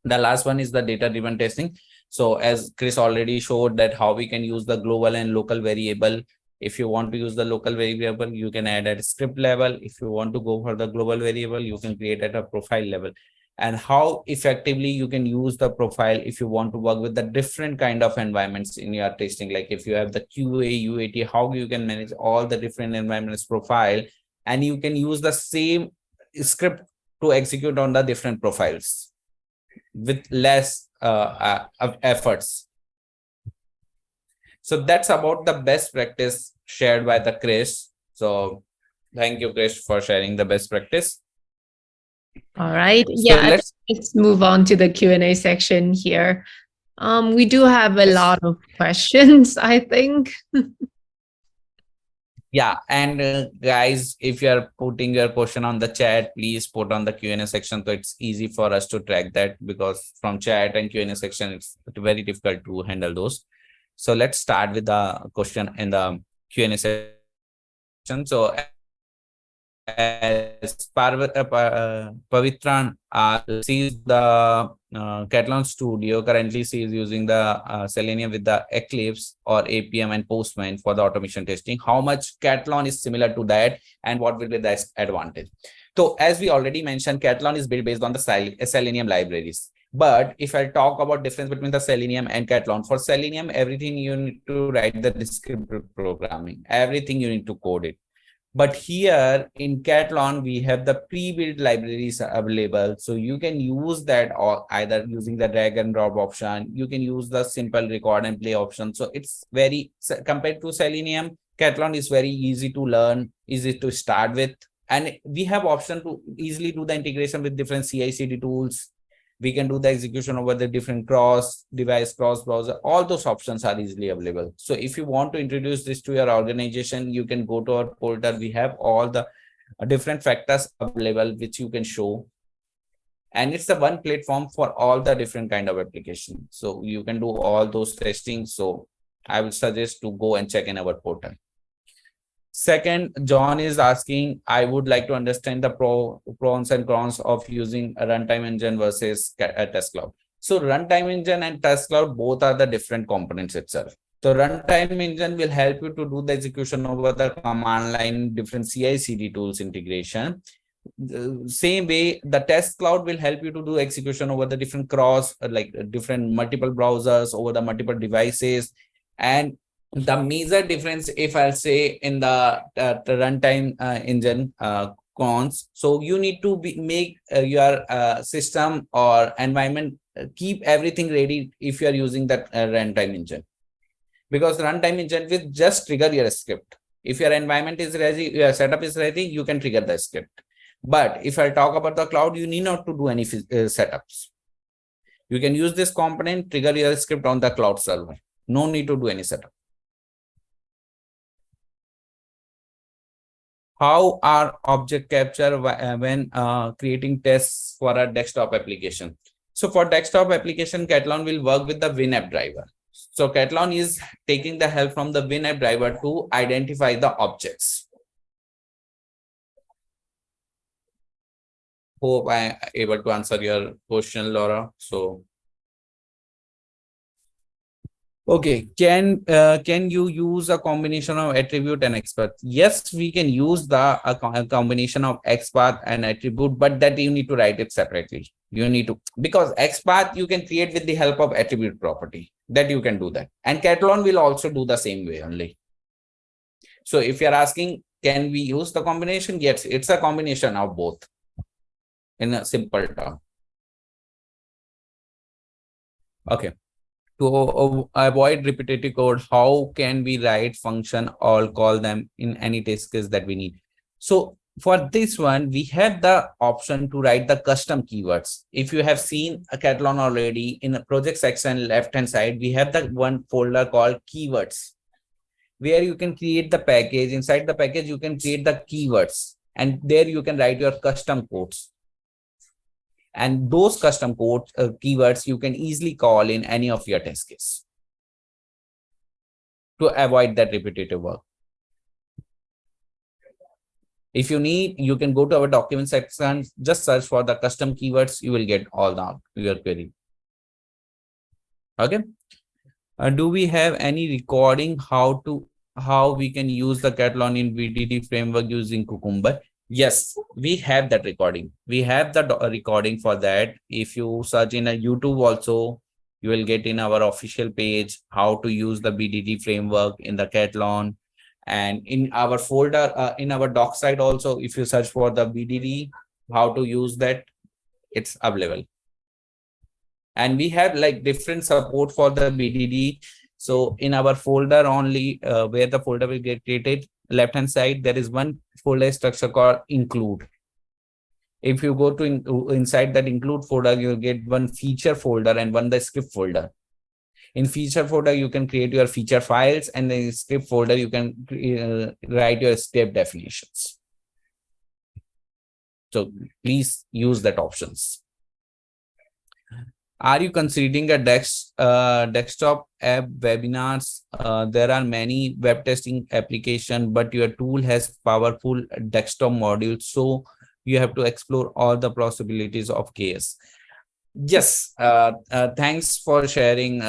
The last one is the data driven testing. So as Chris already showed that how we can use the global and local variable. If you want to use the local variable, you can add at script level. If you want to go for the global variable, you can create at a profile level. And how effectively you can use the profile if you want to work with the different kind of environments in your testing. Like if you have the QA, UAT, how you can manage all the different environments profile, and you can use the same script to execute on the different profiles with less efforts. So that's about the best practice shared by the Chris. So thank you, Chris, for sharing the best practice. All right. So Yeah, let's move on to the Q&A section here. We do have a lot of questions, I think. Yeah, and guys, if you are putting your question on the chat, please put on the Q&A section, so it's easy for us to track that, because from chat and Q&A section, it's very difficult to handle those. So let's start with the question in the Q&A section. So as Pavitran sees the Catalan studio, currently she is using the Selenium with the Eclipse or APM and Postman for the automation testing. How much Catalan is similar to that, and what will be the advantage? So as we already mentioned, Catalan is built based on the Selenium libraries. But if I talk about difference between the Selenium and Katalon, for Selenium, everything you need to write the descriptive programming, everything you need to code it. But here in Katalon, we have the pre-built libraries available. So you can use that, or either using the drag and drop option, you can use the simple record and play option. So it's very, compared to Selenium, Katalon is very easy to learn, easy to start with. And we have option to easily do the integration with different CI/CD tools. We can do the execution over the different cross device, cross browser. All those options are easily available. So if you want to introduce this to your organization, you can go to our portal. We have all the different factors available which you can show, and it's the one platform for all the different kind of applications, so you can do all those testing. So I would suggest to go and check in our portal. Second, John is asking, I would like to understand the pros and cons of using a runtime engine versus a test cloud. So runtime engine and test cloud, both are the different components itself. So runtime engine will help you to do the execution over the command line, different CI/CD tools integration. The same way, the test cloud will help you to do execution over the different cross, like different multiple browsers over the multiple devices. And the major difference, if I'll say, in the runtime engine cons, so you need to make your system or environment keep everything ready if you are using that runtime engine, because runtime engine will just trigger your script. If your environment is ready, your setup is ready, you can trigger the script. But if I talk about the cloud, you need not to do any setups. You can use this component, trigger your script on the cloud server. No need to do any setup. How are object capture when creating tests for a desktop application? So for desktop application, Katalon will work with the WinApp driver. So Katalon is taking the help from the WinApp driver to identify the objects. Hope I am able to answer your question, Laura. So okay, can you use a combination of attribute and XPath? Yes, we can use a combination of XPath and attribute, but that you need to write it separately. You need to, because XPath you can create with the help of attribute property. That you can do that, and Katalon will also do the same way only. So if you're asking, can we use the combination? Yes, it's a combination of both in a simple term. Okay. To avoid repetitive code, how can we write function or call them in any test case that we need? So for this one, we have the option to write the custom keywords. If you have seen a Katalon already, in the project section left hand side, we have the one folder called keywords, where you can create the package. Inside the package, you can create the keywords, and there you can write your custom codes. And those custom code keywords you can easily call in any of your test case to avoid that repetitive work. If you need, you can go to our document section, just search for the custom keywords, you will get all the your query. Okay. Do we have any recording how we can use the Katalon in BDD framework using Cucumber? Yes, we have that recording. We have the recording for that. If you search in a YouTube also, you will get in our official page how to use the BDD framework in the Katalon. And in our folder, in our doc site also, if you search for the BDD, how to use that, it's available. And we have like different support for the BDD. So in our folder only, where the folder will get created, left hand side, there is one folder structure called include. If you go to inside that include folder, you'll get one feature folder and one the script folder. In feature folder, you can create your feature files, and in script folder, you can write your script definitions. So please use that options. Are you considering a desktop app webinars? There are many web testing application, but your tool has powerful desktop modules, so you have to explore all the possibilities of KS. Yes, thanks for sharing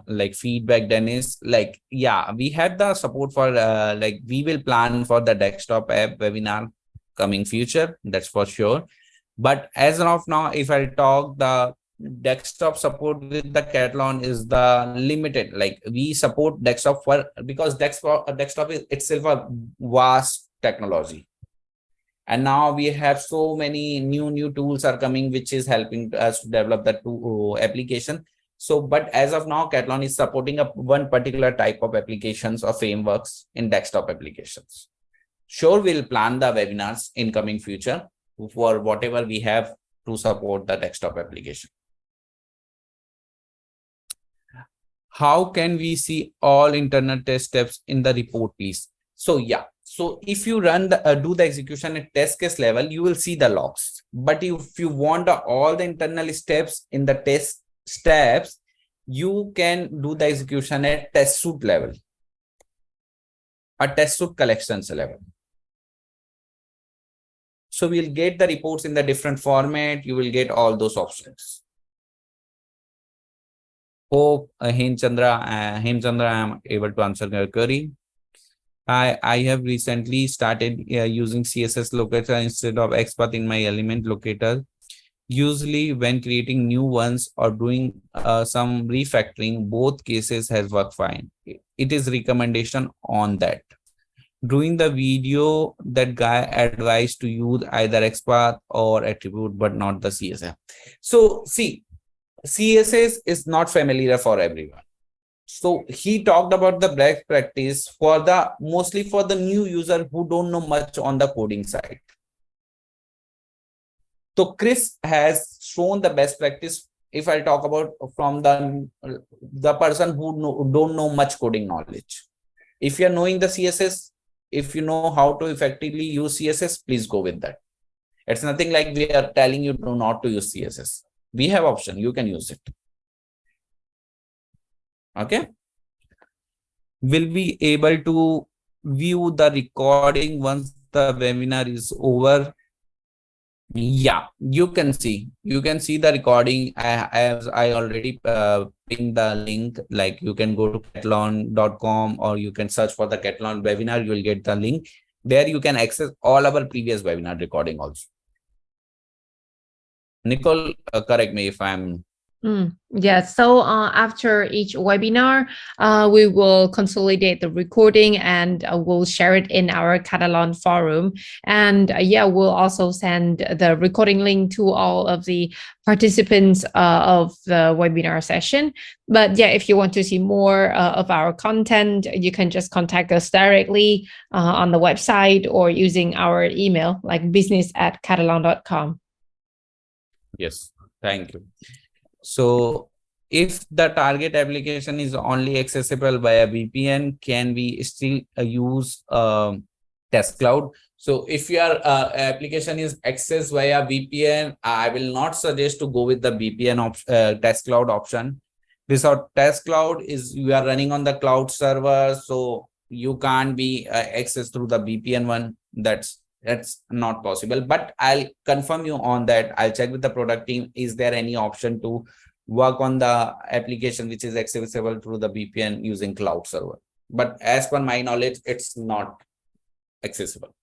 like feedback, Dennis. Like, yeah, we had the support for like we will plan for the desktop app webinar coming future, that's for sure. But as of now, if I talk, the desktop support with the Katalon is the limited. Like we support desktop for because desktop is itself a vast technology, and now we have so many new tools are coming which is helping us to develop the application. So but as of now, Katalon is supporting a one particular type of applications or frameworks in desktop applications. Sure, we'll plan the webinars in coming future for whatever we have to support the desktop application. How can we see all internal test steps in the report, please? So yeah, so if you run the do the execution at test case level, you will see the logs. But if you want all the internal steps in the test steps, you can do the execution at test suite level, a test suite collections level. So we'll get the reports in the different format. You will get all those options. Hope Hemchandra, I am able to answer your query. I have recently started using CSS locator instead of XPath in my element locator. Usually when creating new ones or doing some refactoring, both cases has worked fine. It is recommendation on that. During the video, that guy advised to use either XPath or attribute, but not the CSS. So see, CSS is not familiar for everyone. So he talked about the best practice for the mostly for the new user who don't know much on the coding side. So Chris has shown the best practice. If I talk about from the person who don't know much coding knowledge, if you're knowing the CSS, if you know how to effectively use CSS, please go with that. It's nothing like we are telling you not to use CSS. We have option, you can use it. Okay. Will be able to view the recording once the webinar is over? Yeah, you can see the recording. I already pinned the link. Like you can go to katalon.com or you can search for the Katalon webinar. You will get the link. There you can access all our previous webinar recording also. Nicole, correct me if I'm Yeah, so after each webinar, we will consolidate the recording and we'll share it in our Katalon forum. And yeah, we'll also send the recording link to all of the participants of the webinar session. But yeah, if you want to see more of our content, you can just contact us directly on the website or using our email, like business@katalon.com. Yes, thank you. So if the target application is only accessible via VPN, can we still use test cloud? So if your application is accessed via VPN, I will not suggest to go with the VPN test cloud option. This test cloud is you are running on the cloud server, so you can't be accessed through the VPN one. That's not possible, but I'll confirm you on that. I'll check with the product team. Is there any option to work on the application which is accessible through the VPN using cloud server? But as per my knowledge, it's not accessible.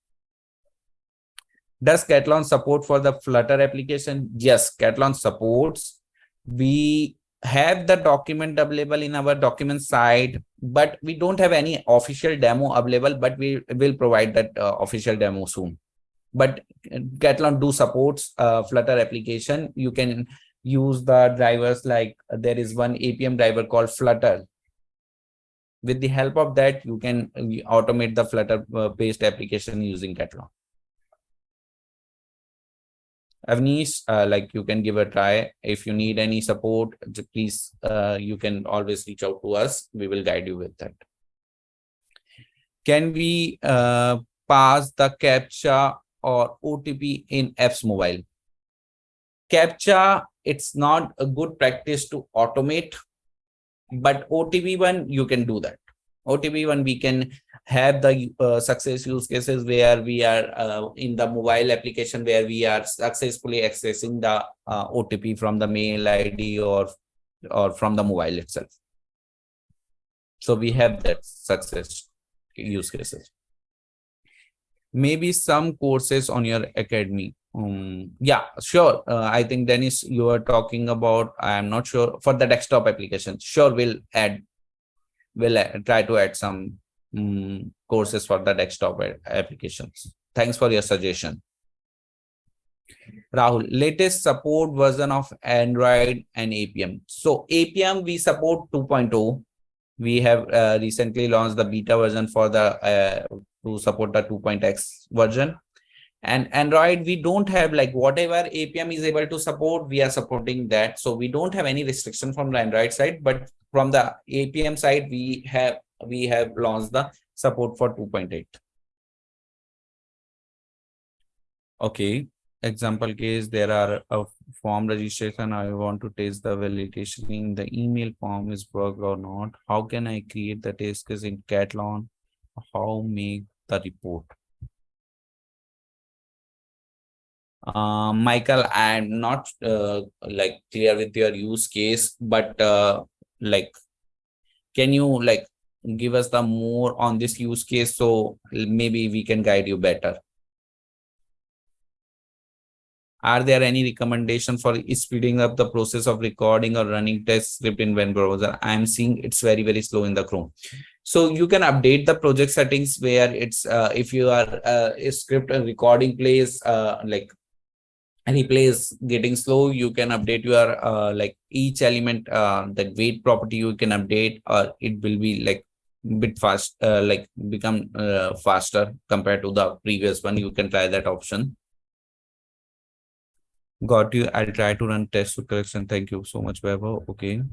Does Katalon support for the Flutter application? Yes, Katalon supports. We have the document available in our document side, but we don't have any official demo available, but we will provide that official demo soon. But Katalon do supports Flutter application. You can use the drivers, like there is one APM driver called Flutter. With the help of that, you can automate the Flutter based application using Katalon. Avnish, like you can give a try. If you need any support, please, you can always reach out to us. We will guide you with that. Can we pass the CAPTCHA or OTP in apps mobile? CAPTCHA, it's not a good practice to automate, but OTP one, you can do that. OTP one, we can have the success use cases where we are in the mobile application where we are successfully accessing the OTP from the mail ID or from the mobile itself. So we have that success use cases. Maybe some courses on your academy. Yeah, sure. I think Dennis, you are talking about, I'm not sure, for the desktop application. Sure, we'll try to add some courses for the desktop applications. Thanks for your suggestion. Rahul, latest support version of Android and APM. So APM, we support 2.0. We have recently launched the beta version for the to support the 2.x version. And Android, we don't have, like, whatever APM is able to support, we are supporting that. So we don't have any restriction from the Android side, but from the APM side, we have launched the support for 2.8. Okay. Example case, there are a form registration. I want to test the validation in the email form is work or not. How can I create the test case in Katalon? How make the report? Michael, I'm not like clear with your use case, but like, can you like give us the more on this use case so maybe we can guide you better? Are there any recommendations for speeding up the process of recording or running test script in web browser? I'm seeing it's very, very slow in the Chrome. So you can update the project settings where it's if you are a script and recording plays like replay is getting slow, you can update your like each element, the weight property you can update, or it will be like bit fast, like become faster compared to the previous one. You can try that option. Got you. I'll try to run test to correction. Thank you so much, Vaibhav. Okay.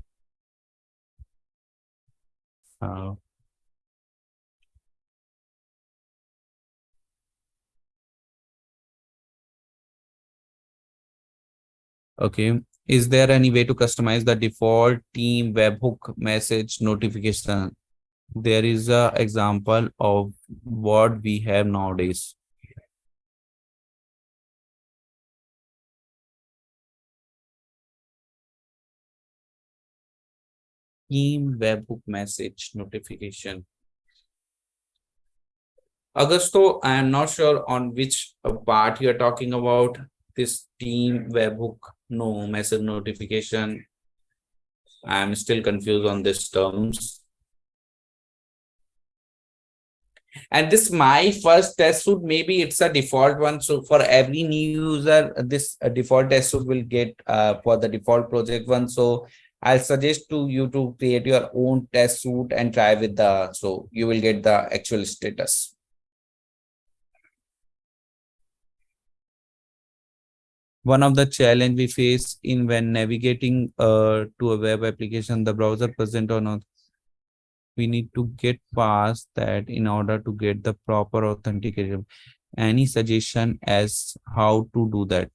Okay. Is there any way to customize the default team webhook message notification? There is a example of what we have nowadays. Team webhook message notification. Augusto, I am not sure on which part you are talking about. This team webhook no message notification. I am still confused on these terms. And this my first test suite, maybe it's a default one. So for every new user, this default test suite will get for the default project one. So I'll suggest to you to create your own test suite and try with the, so you will get the actual status. One of the challenge we face in when navigating to a web application, the browser present or not, we need to get past that in order to get the proper authentication. Any suggestion as how to do that?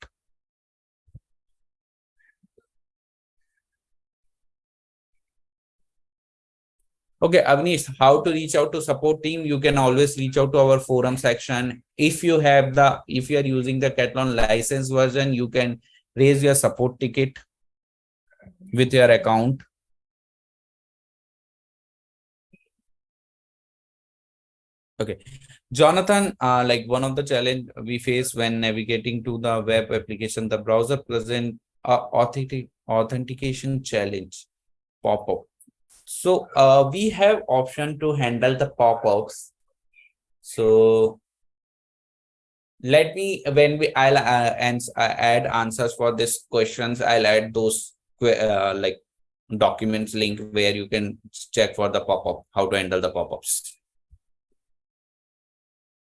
Okay, Avnish, how to reach out to support team? You can always reach out to our forum section. If you have the, if you are using the Katalon license version, you can raise your support ticket with your account. Okay, Jonathan, like one of the challenge we face when navigating to the web application, the browser present authentication challenge pop-up. So we have option to handle the pop-ups. So let me, when we I'll add answers for these questions, I'll add those like documents link where you can check for the pop-up, how to handle the pop-ups.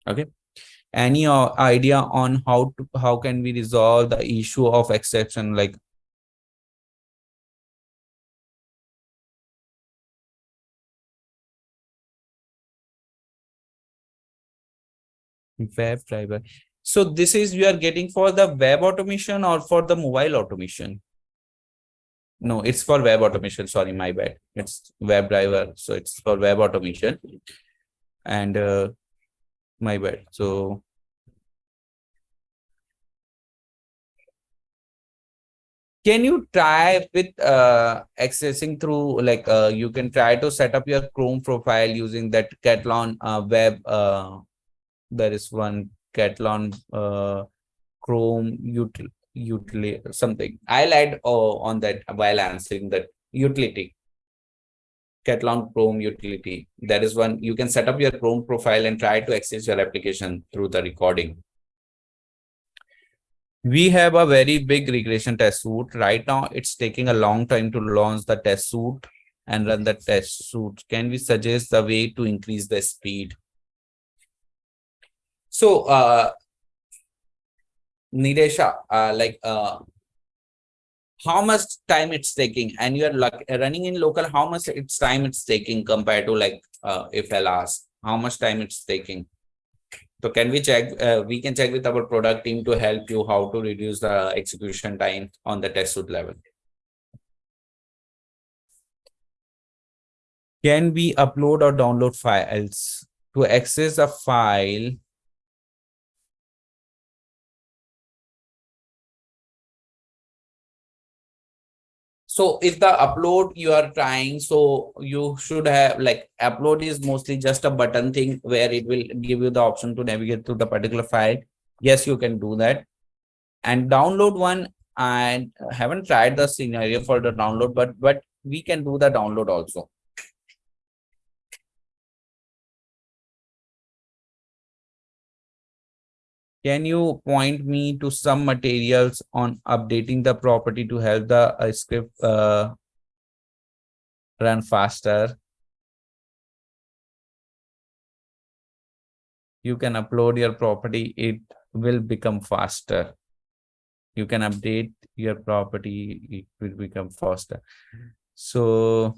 Okay. Any idea on how can we resolve the issue of exception, like web driver? So this is you are getting for the web automation or for the mobile automation? No, it's for web automation. Sorry, my bad. It's web driver. So it's for web automation. And my bad. So can you try with accessing through like you can try to set up your Chrome profile using that Katalon web. There is one Katalon Chrome utility something. I'll add on that while answering that utility. Katalon Chrome utility. That is one you can set up your Chrome profile and try to access your application through the recording. We have a very big regression test suite. Right now, it's taking a long time to launch the test suite and run the test suite. Can we suggest the way to increase the speed? So, Nidesha, how much time it's taking, and you're running in local, how much time it's taking compared to like if I'll ask, how much time it's taking? So can we check? We can check with our product team to help you how to reduce the execution time on the test suite level. Can we upload or download files? To access a file, so if the upload you are trying, so you should have like upload is mostly just a button thing where it will give you the option to navigate to the particular file. Yes, you can do that. And download one, I haven't tried the scenario for the download, but we can do the download also. Can you point me to some materials on updating the property to help the script run faster? You can upload your property, it will become faster. You can update your property, it will become faster. So,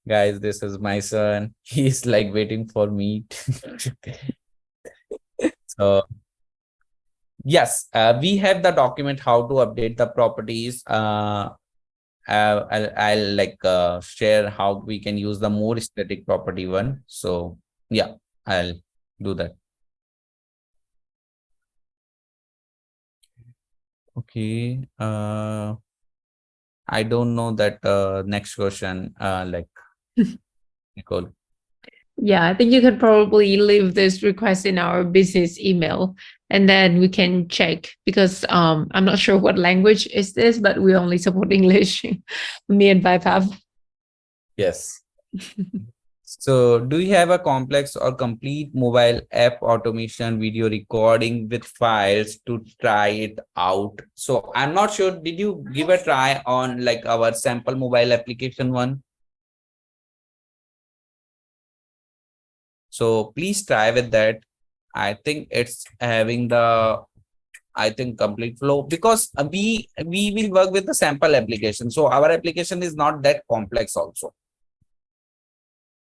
guys, this is my son. He's like waiting for me. So, yes, we have the document how to update the properties. I'll like share how we can use the more static property one. So yeah, I'll do that. Okay. I don't know that next question. Like Nicole. Yeah, I think you could probably leave this request in our business email and then we can check because I'm not sure what language is this, but we only support English, me and Vaibhav. Yes. So do you have a complex or complete mobile app automation video recording with files to try it out? So I'm not sure. Did you give a try on like our sample mobile application one? So please try with that. I think it's having the complete flow because we will work with the sample application. So our application is not that complex also.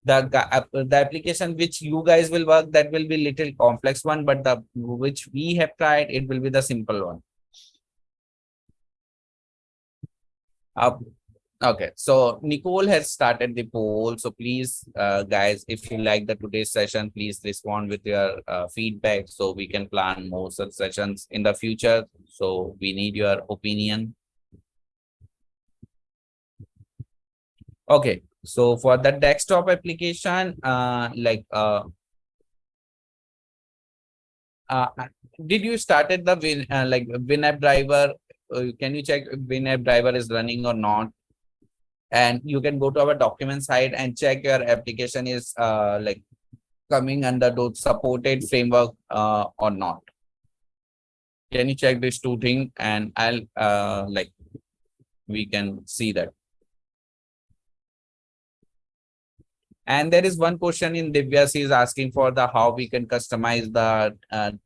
The application which you guys will work, that will be little complex one, but the which we have tried, it will be the simple one. Okay, so Nicole has started the poll. So please, guys, if you like the today's session, please respond with your feedback so we can plan more such sessions in the future. So we need your opinion. Okay, so for the desktop application, did you started the WinApp driver? Can you check if WinApp driver is running or not? And you can go to our document side and check your application is like coming under those supported framework or not. Can you check these two things and I'll like we can see that. And there is one question in Divya. She is asking for the how we can customize the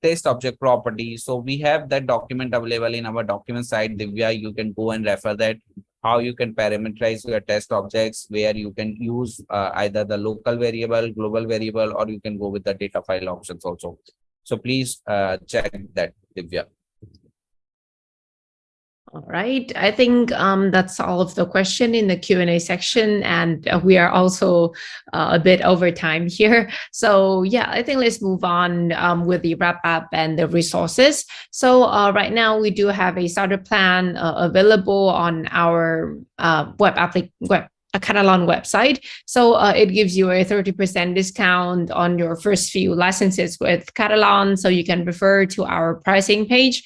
test object property. So we have that document available in our document site. Divya, you can go and refer that how you can parameterize your test objects, where you can use either the local variable, global variable, or you can go with the data file options also. So please check that, Divya. All right. I think that's all of the question in the Q&A section, and we are also a bit over time here. So yeah, I think let's move on with the wrap up and the resources. So right now we do have a starter plan available on our a Katalon website. So it gives you a 30% discount on your first few licenses with Katalon. So you can refer to our pricing page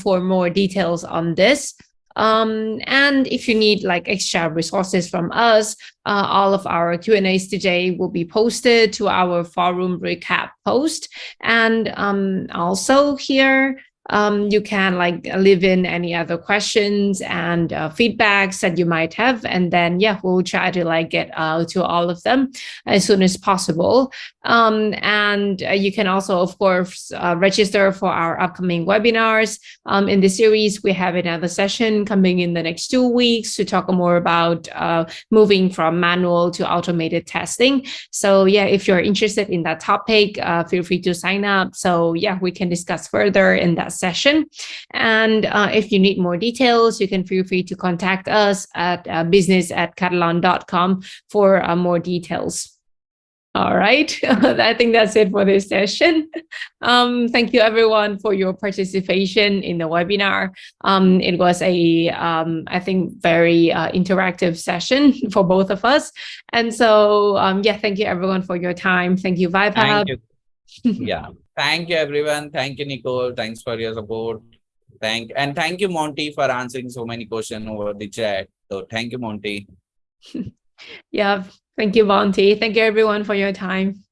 for more details on this. And if you need like extra resources from us, all of our Q&As today will be posted to our forum recap post. And also here, you can like leave in any other questions and feedbacks that you might have, and then yeah, we'll try to like get to all of them as soon as possible. And you can also of course register for our upcoming webinars. In this series we have another session coming in the next 2 weeks to talk more about moving from manual to automated testing. So yeah, if you're interested in that topic, feel free to sign up. So yeah, we can discuss further in that session. And if you need more details, you can feel free to contact us at business@katalon.com for more details. All right. I think that's it for this session. Thank you everyone for your participation in the webinar. It was a, I think, very interactive session for both of us. And so, yeah, thank you everyone for your time. Thank you, Vaibhav. Thank you. Yeah. Thank you, everyone. Thank you, Nicole. Thanks for your support. Thank you, Monty, for answering so many questions over the chat. So thank you, Monty. Yeah. Thank you, Monty. Thank you everyone for your time.